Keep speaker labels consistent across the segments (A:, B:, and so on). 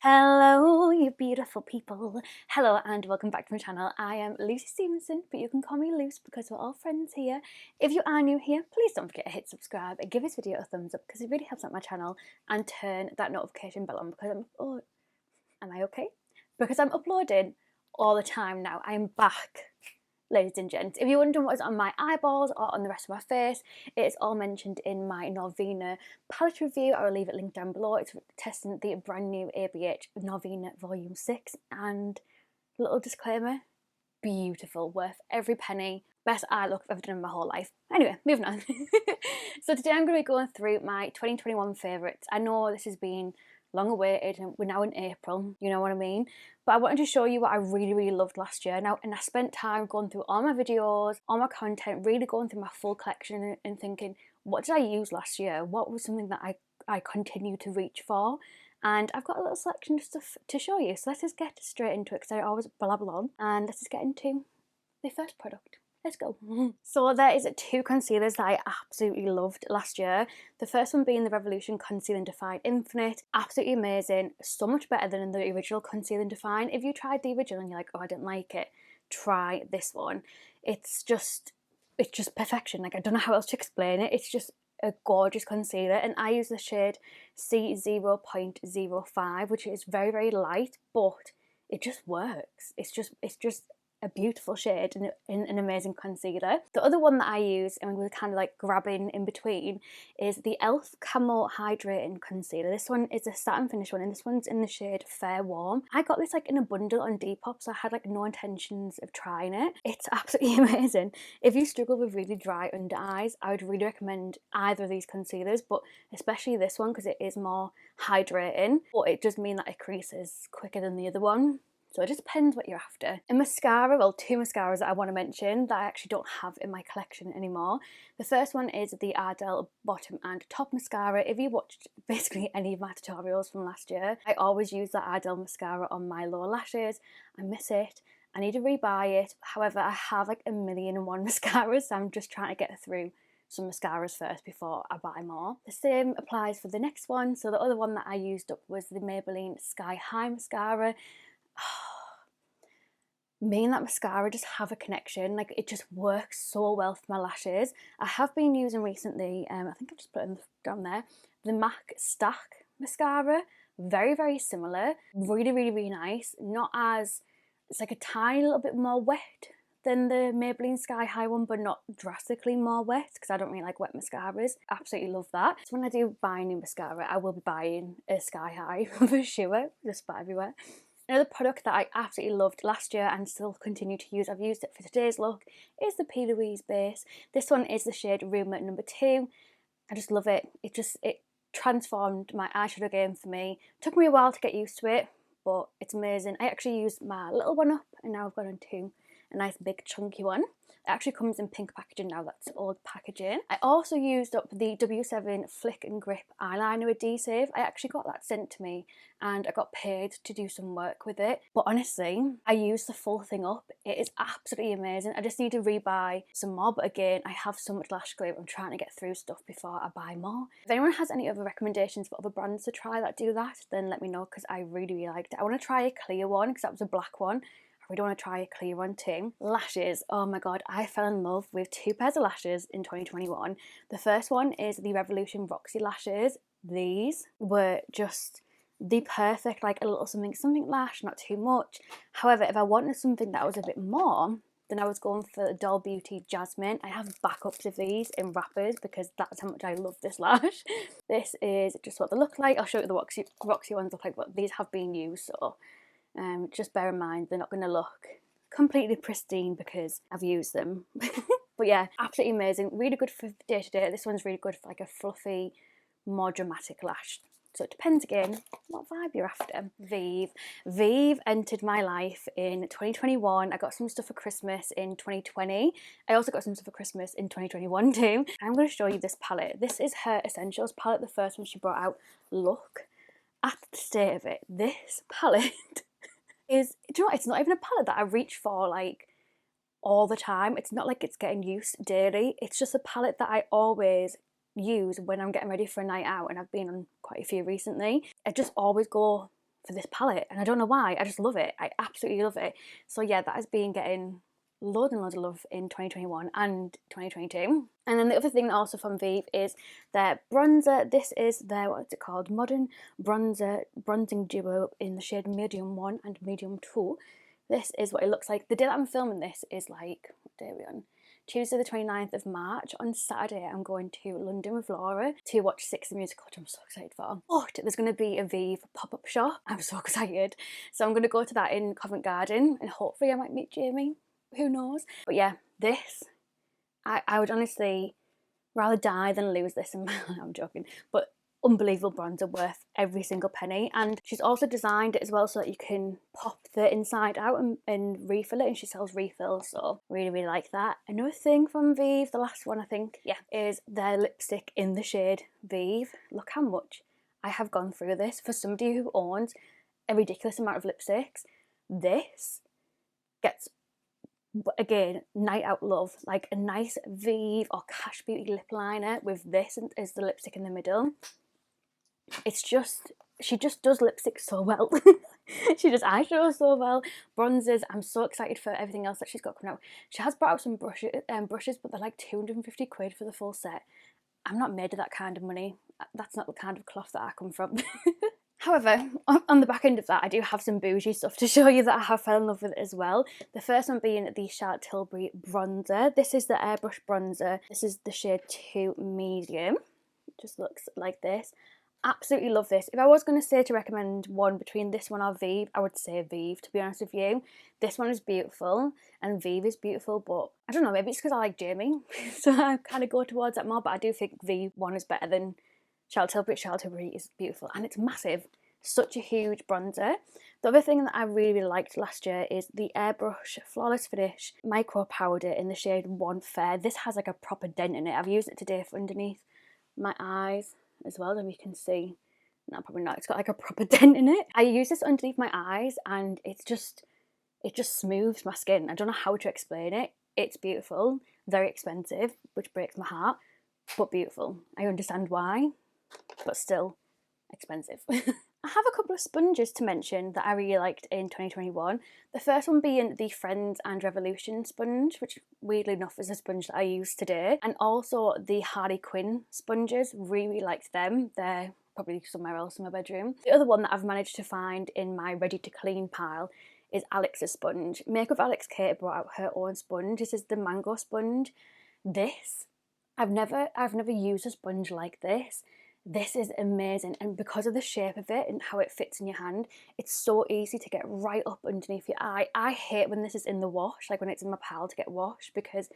A: Hello, you beautiful people. Hello and welcome back to my channel. I am Luce Stephenson, but you can call me Luce because we're all friends here. If you are new here, please don't forget to hit subscribe and give this video a thumbs up because it really helps out my channel, and turn that notification bell on because am I okay? Because I'm uploading all the time now. I'm back, ladies and gents. If you're wondering what is on my eyeballs or on the rest of my face, it's all mentioned in my Norvina palette review. I will leave it linked down below. It's testing the brand new ABH Norvina Volume 6, and little disclaimer, beautiful, worth every penny. Best eye look I've ever done in my whole life. Anyway, moving on. So today I'm going to be going through my 2021 favourites. I know this has been long awaited and we're now in April, you know what I mean? But I wanted to show you what I really loved last year now, and I spent time going through all my videos, all my content, really going through my full collection and thinking, what did I use last year? What was something that I continue to reach for? And I've got a little selection of stuff to show you. So let's just get straight into it because I always blabble on, and let's just get into the first product. Let's go. So there is two concealers that I absolutely loved last year. The first one being the Revolution Conceal and Define Infinite. Absolutely amazing. So much better than the original Conceal and Define. If you tried the original and you're like, oh, I didn't like it, try this one. It's just perfection. Like, I don't know how else to explain it. It's just a gorgeous concealer, and I use the shade C0.05, which is very light, but it just works. It's just a beautiful shade and an amazing concealer. The other one that I use, and we're kind of like grabbing in between, is the e.l.f. Camo Hydrating Concealer. This one is a satin finish one, and this one's in the shade Fair Warm. I got this like in a bundle on Depop, so I had like no intentions of trying it. It's absolutely amazing. If you struggle with really dry under eyes, I would really recommend either of these concealers, but especially this one because it is more hydrating, but it does mean that it creases quicker than the other one. So it just depends what you're after. A mascara, well, two mascaras that I want to mention that I actually don't have in my collection anymore. The first one is the Ardell Bottom and Top Mascara. If you watched basically any of my tutorials from last year, I always use that Ardell mascara on my lower lashes. I miss it. I need to rebuy it. However, I have like 1,000,001 mascaras, so I'm just trying to get through some mascaras first before I buy more. The same applies for the next one. So the other one that I used up was the Maybelline Sky High Mascara. Me and that mascara just have a connection. Like, it just works so well for my lashes. I have been using recently, I think I've just put it down there, the MAC Stack mascara. Very similar. Really nice. Not as, it's like a tiny little bit more wet than the Maybelline Sky High one, but not drastically more wet because I don't really like wet mascaras. Absolutely love that. So when I do buy a new mascara, I will be buying a Sky High for sure, just about everywhere. Another product that I absolutely loved last year and still continue to use, I've used it for today's look, is the Plouise base. This one is the shade Rumour number 2. I just love it. It transformed my eyeshadow game for me. Took me a while to get used to it, but it's amazing. I actually used my little one up, and now I've got onto a nice big chunky one. It actually comes in pink packaging now, that's old packaging. I also used up the W7 Flick and Grip eyeliner adhesive. I actually got that sent to me and I got paid to do some work with it. But honestly, I used the full thing up. It is absolutely amazing. I just need to rebuy some more, but again, I have so much lash glue. I'm trying to get through stuff before I buy more. If anyone has any other recommendations for other brands to try that do that, then let me know because I really liked it. I want to try a clear one because that was a black one. I really want to try a clear one too. Lashes, oh my god, I fell in love with two pairs of lashes in 2021. The first one is the Revolution Roxy lashes. These were just the perfect, like a little something lash, not too much. However, if I wanted something that was a bit more, then I was going for the Doll Beauty Jasmine. I have backups of these in wrappers because that's how much I love this lash. This is just what they look like. I'll show you what the Roxy ones look like, but these have been used, so just bear in mind they're not going to look completely pristine because I've used them. But yeah, absolutely amazing. Really good for day to day. This one's really good for like a fluffy, more dramatic lash. So it depends again what vibe you're after. Vive. Vive entered my life in 2021. I got some stuff for Christmas in 2020. I also got some stuff for Christmas in 2021 too. I'm going to show you this palette. This is her Essentials palette, the first one she brought out. Look at the state of it. This palette is, do you know what, it's not even a palette that I reach for like all the time. It's not like it's getting used daily. It's just a palette that I always use when I'm getting ready for a night out, and I've been on quite a few recently. I just always go for this palette, and I don't know why. I just love it. I absolutely love it. So yeah, that has been getting loads and loads of love in 2021 and 2022. And then the other thing also from Vive is their bronzer. This is their, what's it called, Modern Bronzer Bronzing Duo in the shade Medium 1 and Medium 2. This is what it looks like. The day that I'm filming this is like, what day are we on? Tuesday the 29th of March. On Saturday I'm going to London with Laura to watch Six the Musical, which I'm so excited for. But there's going to be a Vive pop-up shop. I'm so excited. So I'm going to go to that in Covent Garden and hopefully I might meet Jamie. Who knows? But yeah, this, I would honestly rather die than lose this in my life. I'm joking. But unbelievable bronzer, worth every single penny. And she's also designed it as well so that you can pop the inside out and refill it, and she sells refills, so really, really like that. Another thing from Vive, the last one I think, yeah, is their lipstick in the shade Vive. Look how much I have gone through this. For somebody who owns a ridiculous amount of lipsticks, this gets, again, night out love. Like a nice Vive or Cash Beauty lip liner with this as the lipstick in the middle. It's just, she just does lipstick so well. She does eyeshadow so well. Bronzers, I'm so excited for everything else that she's got coming out. She has brought out some brushes, but they're like 250 quid for the full set. I'm not made of that kind of money. That's not the kind of cloth that I come from. However, on the back end of that, I do have some bougie stuff to show you that I have fell in love with as well. The first one being the Charlotte Tilbury bronzer. This is the airbrush bronzer. This is the shade 2 medium. It just looks like this. Absolutely love this. If I was going to say to recommend one between this one or Vive, I would say Vive, to be honest with you. This one is beautiful and Vive is beautiful, but I don't know, maybe it's because I like Jamie. So I kind of go towards that more, but I do think Vive one is better than Charlotte Tilbury. Charlotte Tilbury is beautiful and it's massive. Such a huge bronzer. The other thing that I really, really liked last year is the Airbrush Flawless Finish Micro Powder in the shade 1 Fair. This has like a proper dent in it. I've used it today for underneath my eyes as well, and you can see, no, probably not, it's got like a proper dent in it. I use this underneath my eyes and it just smooths my skin. I don't know how to explain it. It's beautiful, very expensive, which breaks my heart, but beautiful. I understand why, but still expensive. I have a couple of sponges to mention that I really liked in 2021. The first one being the Friends and Revolution sponge, which weirdly enough is a sponge that I use today. And also the Harley Quinn sponges, really liked them. They're probably somewhere else in my bedroom. The other one that I've managed to find in my ready to clean pile is Alex's sponge. Makeup Alex Kate brought out her own sponge. This is the mango sponge. This, I've never used a sponge like this. This is amazing, and because of the shape of it and how it fits in your hand, it's so easy to get right up underneath your eye. I hate when this is in the wash, like when it's in my pile to get washed, because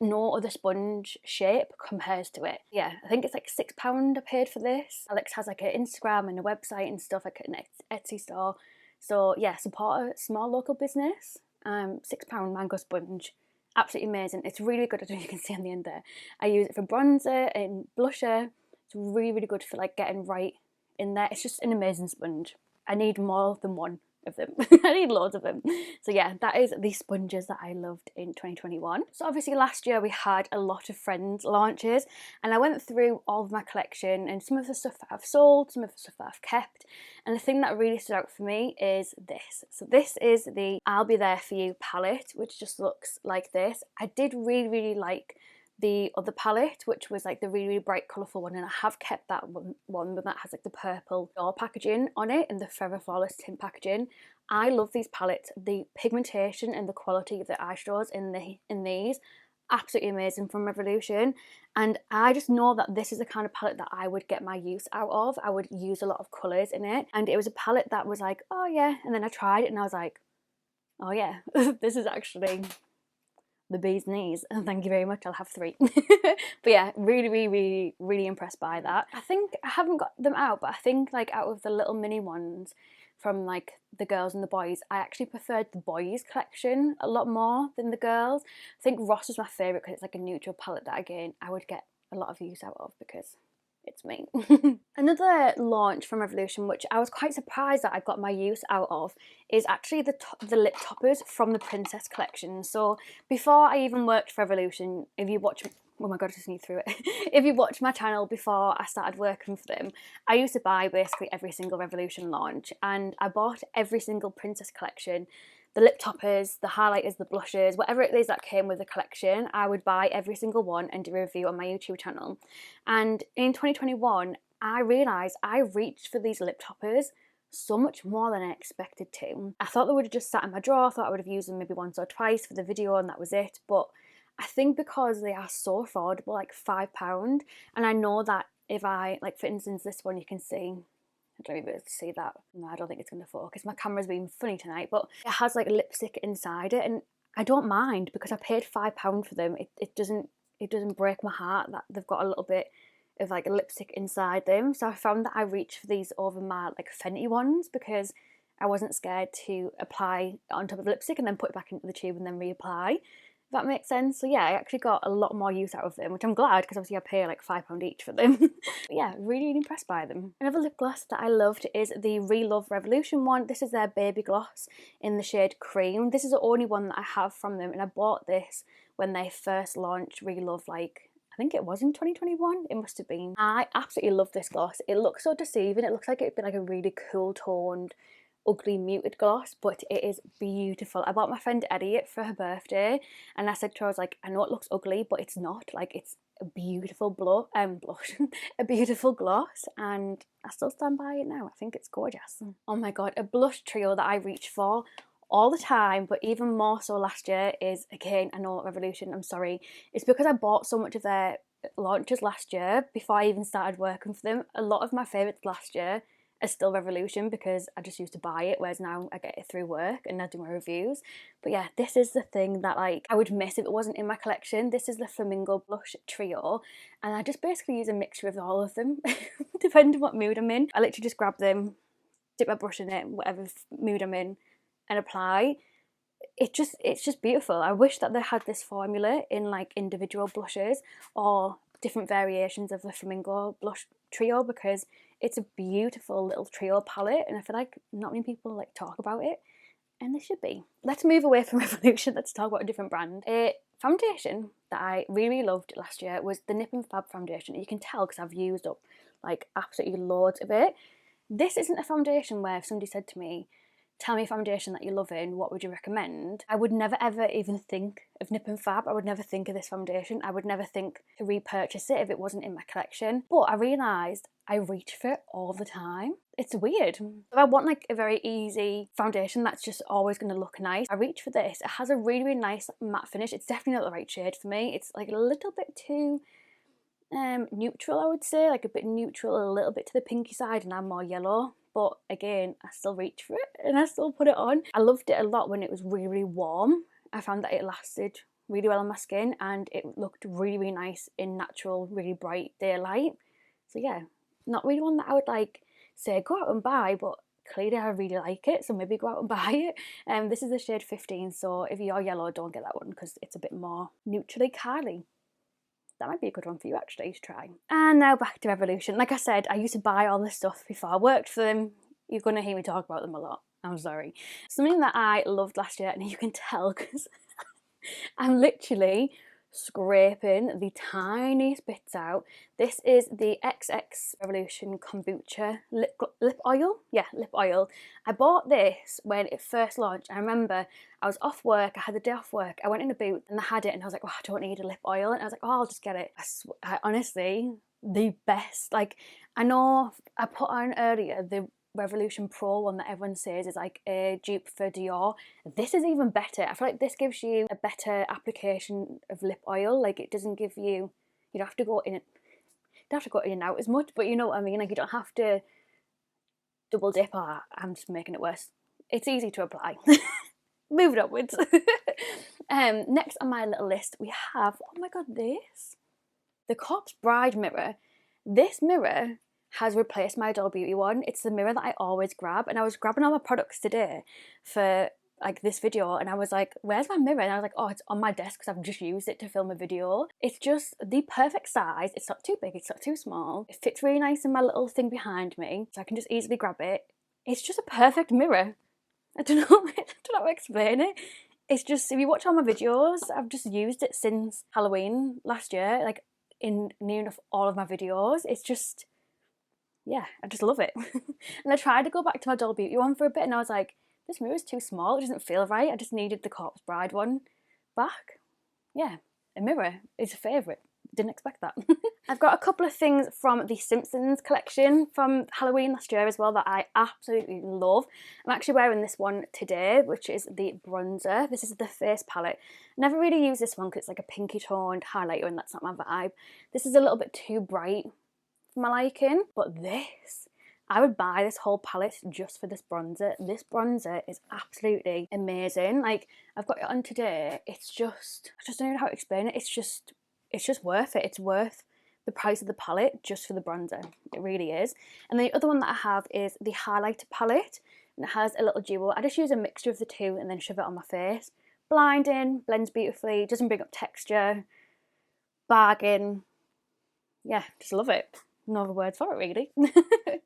A: no other sponge shape compares to it. Yeah, I think it's like £6 I paid for this. Alex has like an Instagram and a website and stuff, like an Etsy store. So yeah, support a small local business. £6 mango sponge. Absolutely amazing. It's really good. I don't know if you can see on the end there. I use it for bronzer and blusher. It's really, really good for like getting right in there. It's just an amazing sponge. I need more than one of them. I need loads of them. So yeah, that is the sponges that I loved in 2021. So obviously last year we had a lot of Friends launches, and I went through all of my collection and some of the stuff that I've sold, some of the stuff that I've kept, and the thing that really stood out for me is this. So this is the I'll Be There For You palette, which just looks like this. I did really, really like the other palette, which was like the really, really bright colourful one, and I have kept that one that has like the purple door packaging on it and the Forever Flawless tint packaging. I love these palettes. The pigmentation and the quality of the eyeshadows in these, absolutely amazing from Revolution, and I just know that this is the kind of palette that I would get my use out of. I would use a lot of colours in it, and it was a palette that was like, oh yeah, and then I tried it and I was like, oh yeah, this is actually the bee's knees, and thank you very much, I'll have 3. But yeah, really, really, really, really impressed by that. I think I haven't got them out, but I think like out of the little mini ones from like the girls and the boys, I actually preferred the boys collection a lot more than the girls. I think Ross was my favourite because it's like a neutral palette that again I would get a lot of use out of because it's me. Another launch from Revolution, which I was quite surprised that I got my use out of, is actually the lip toppers from the Princess collection. So before I even worked for Revolution, if you watch oh my god, I just sneezed through it. If you watched my channel before I started working for them, I used to buy basically every single Revolution launch, and I bought every single princess collection, the lip toppers, the highlighters, the blushes, whatever it is that came with the collection. I would buy every single one and do a review on my YouTube channel. And in 2021, I realised I reached for these lip toppers so much more than I expected to. I thought they would have just sat in my drawer. I thought I would have used them maybe once or twice for the video and that was it, but I think because they are so affordable, like £5, and I know that if I, like for instance this one, you can see, I don't know if you'll be able to see that. No, I don't think it's going to focus. My camera's being funny tonight, but it has like lipstick inside it, and I don't mind because I paid £5 for them. It doesn't break my heart that they've got a little bit of like a lipstick inside them. So I found that I reached for these over my like Fenty ones because I wasn't scared to apply on top of the lipstick and then put it back into the tube and then reapply. If that makes sense. So yeah, I actually got a lot more use out of them, which I'm glad because obviously I pay like £5 each for them. But yeah, really impressed by them. Another lip gloss that I loved is the Relove Revolution one. This is their baby gloss in the shade Cream. This is the only one that I have from them, and I bought this when they first launched Relove, like I think it was in 2021, it must have been. I absolutely love this gloss. It looks so deceiving. It looks like it'd be like a really cool toned ugly muted gloss, but it is beautiful. I bought my friend Eddie it for her birthday, and I said to her, I was like, I know it looks ugly, but it's not. Like, it's a beautiful blush, a beautiful gloss, and I still stand by it now. I think it's gorgeous. Oh my god, a blush trio that I reach for all the time, but even more so last year is, again, I know Revolution, I'm sorry, it's because I bought so much of their launches last year before I even started working for them. A lot of my favourites last year are still Revolution because I just used to buy it, whereas now I get it through work and I do my reviews. But yeah, this is the thing that like I would miss if it wasn't in my collection. This is the Flamingo Blush Trio, and I just basically use a mixture of all of them depending on what mood I'm in. I literally just grab them, dip my brush in it, whatever mood I'm in, and apply. It's just beautiful. I wish that they had this formula in like individual blushes or different variations of the Flamingo Blush Trio, because it's a beautiful little trio palette, and I feel like not many people like talk about it, and they should be. Let's move away from Revolution. Let's talk about a different brand. A foundation that I really loved last year was the Nip and Fab foundation. You can tell because I've used up like absolutely loads of it. This isn't a foundation where if somebody said to me, tell me a foundation that you're loving, what would you recommend? I would never ever even think of Nip and Fab. I would never think of this foundation. I would never think to repurchase it if it wasn't in my collection. But I realised I reach for it all the time. It's weird. If I want like a very easy foundation that's just always going to look nice, I reach for this. It has a really, really nice matte finish. It's definitely not the right shade for me. It's like a little bit too neutral, I would say, like a bit neutral, a little bit to the pinky side, and I'm more yellow. But again, I still reach for it and I still put it on. I loved it a lot when it was really, really warm. I found that it lasted really well on my skin and it looked really, really nice in natural, really bright daylight. So yeah, not really one that I would like say go out and buy, but clearly I really like it, so maybe go out and buy it. This is the shade 15, so if you're yellow, don't get that one because it's a bit more neutrally curly. That might be a good one for you actually to try. And now back to Revolution. Like I said, I used to buy all this stuff before I worked for them. You're going to hear me talk about them a lot. I'm sorry. Something that I loved last year, and you can tell because I'm literally scraping the tiniest bits out. This is the XX Revolution Kombucha lip oil. Yeah, lip oil. I bought this when it first launched. I remember I was off work, I had the day off work, I went in a booth and I had it and I was like, oh, I don't need a lip oil. And I was like, oh, I'll just get it. I honestly, the best. Like, I know I put on earlier the Revolution Pro one that everyone says is like a dupe for Dior. This is even better. I feel like this gives you a better application of lip oil. Like, it doesn't give you, you don't have to go in, and out as much, but you know what I mean. Like, you don't have to double dip. Or I'm just making it worse. It's easy to apply. Moving upwards. Next on my little list we have, oh my god, this, the Corpse Bride mirror. This mirror has replaced my Adore Beauty one. It's the mirror that I always grab, and I was grabbing all my products today for like this video, and I was like, where's my mirror? And I was like, oh, it's on my desk because I've just used it to film a video. It's just the perfect size. It's not too big, it's not too small. It fits really nice in my little thing behind me, so I can just easily grab it. It's just a perfect mirror. I don't know how to explain it. It's just, if you watch all my videos, I've just used it since Halloween last year, like in near enough all of my videos. It's just, yeah, I just love it. And I tried to go back to my Doll Beauty one for a bit and I was like, this mirror is too small, it doesn't feel right. I just needed the Corpse Bride one back. Yeah, a mirror is a favourite. Didn't expect that. I've got a couple of things from the Simpsons collection from Halloween last year as well that I absolutely love. I'm actually wearing this one today, which is the bronzer. This is the face palette. Never really use this one because it's like a pinky toned highlighter and that's not my vibe. This is a little bit too bright for my liking, but this, I would buy this whole palette just for this bronzer. This bronzer is absolutely amazing. Like, I've got it on today. It's just, I just don't know how to explain it. It's just worth it. It's worth the price of the palette just for the bronzer. It really is. And the other one that I have is the highlighter palette, and it has a little duo. I just use a mixture of the two and then shove it on my face. Blinding, blends beautifully, doesn't bring up texture, bargain. Yeah, just love it. No other words for it, really.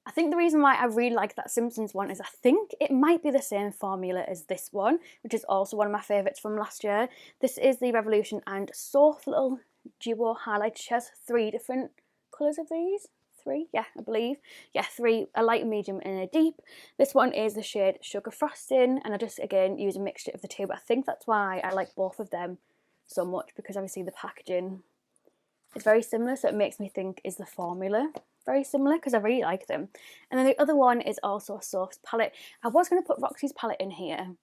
A: I think the reason why I really like that Simpsons one is I think it might be the same formula as this one, which is also one of my favourites from last year. This is the Revolution and Soft little duo highlight. She has 3 different colours of these. 3, yeah, I believe. Yeah, 3, a light, a medium and a deep. This one is the shade Sugar Frosting, and I just, again, use a mixture of the two, but I think that's why I like both of them so much, because obviously the packaging is very similar, so it makes me think, is the formula very similar? Because I really like them. And then the other one is also a Source palette. I was going to put Roxy's palette in here,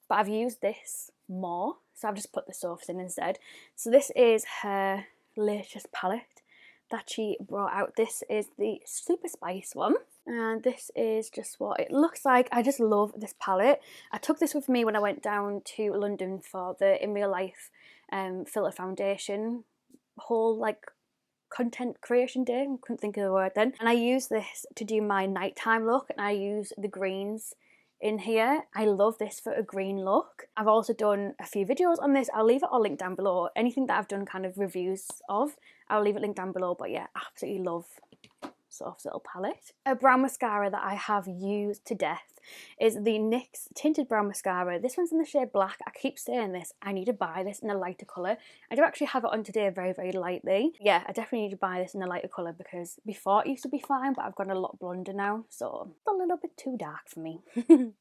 A: but I've used this more, so I've just put the Source in instead. So this is her latest palette that she brought out. This is the Super Spice one, and this is just what it looks like. I just love this palette. I took this with me when I went down to London for the In Real Life Filter Foundation whole like content creation day. I couldn't think of the word then. And I use this to do my nighttime look, and I use the greens in here. I love this for a green look. I've also done a few videos on this. I'll leave it all linked down below. Anything that I've done kind of reviews of, I'll leave it linked down below. But yeah, absolutely love Soft's little palette. A brown mascara that I have used to death is the NYX Tinted Brown Mascara. This one's in the shade Black. I keep saying this, I need to buy this in a lighter colour. I do actually have it on today very, very lightly. Yeah, I definitely need to buy this in a lighter colour because before it used to be fine, but I've gone a lot blonder now, so it's a little bit too dark for me.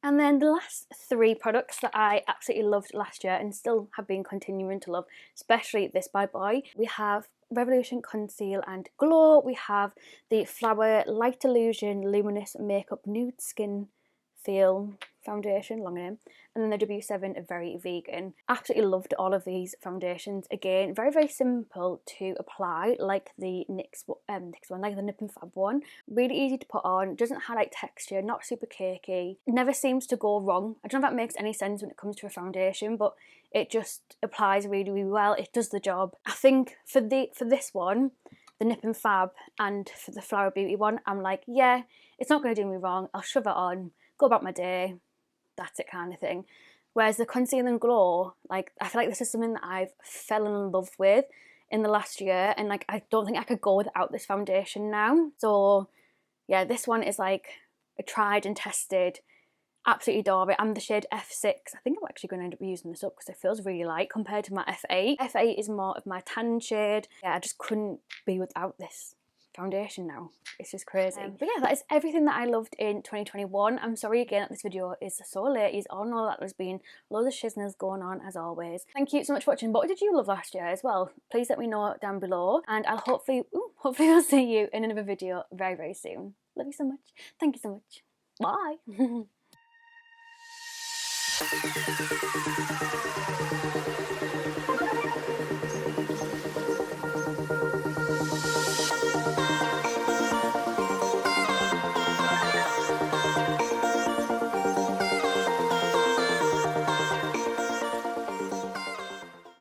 A: And then the last 3 products that I absolutely loved last year and still have been continuing to love, especially this by Boy. We have Revolution Conceal and Glow. We have the Flower Light Illusion Luminous Makeup Nude Skin Feel foundation, long name, and then the W7 Very Vegan. Absolutely loved all of these foundations. Again, very, very simple to apply, like the NYX one, like the Nip and Fab one. Really easy to put on, doesn't highlight texture, not super cakey, never seems to go wrong. I don't know if that makes any sense when it comes to a foundation, but it just applies really, really well. It does the job. I think for this one, the Nip and Fab, and for the Flower Beauty one, I'm like, yeah, it's not going to do me wrong. I'll shove it on, go about my day, that's it kind of thing. Whereas the Conceal and Glow, like, I feel like this is something that I've fell in love with in the last year, and like I don't think I could go without this foundation now. So yeah, this one is like a tried and tested, absolutely adore it. I'm the shade F6. I think I'm actually going to end up using this up because it feels really light compared to my F8. F8 is more of my tan shade. Yeah, I just couldn't be without this foundation now. It's just crazy. But yeah, that is everything that I loved in 2021. I'm sorry again that this video is so late. You all know that there's been loads of shizness going on as always. Thank you so much for watching. What did you love last year as well? Please let me know down below, and I'll hopefully I'll see you in another video very, very soon. Love you so much. Thank you so much. Bye.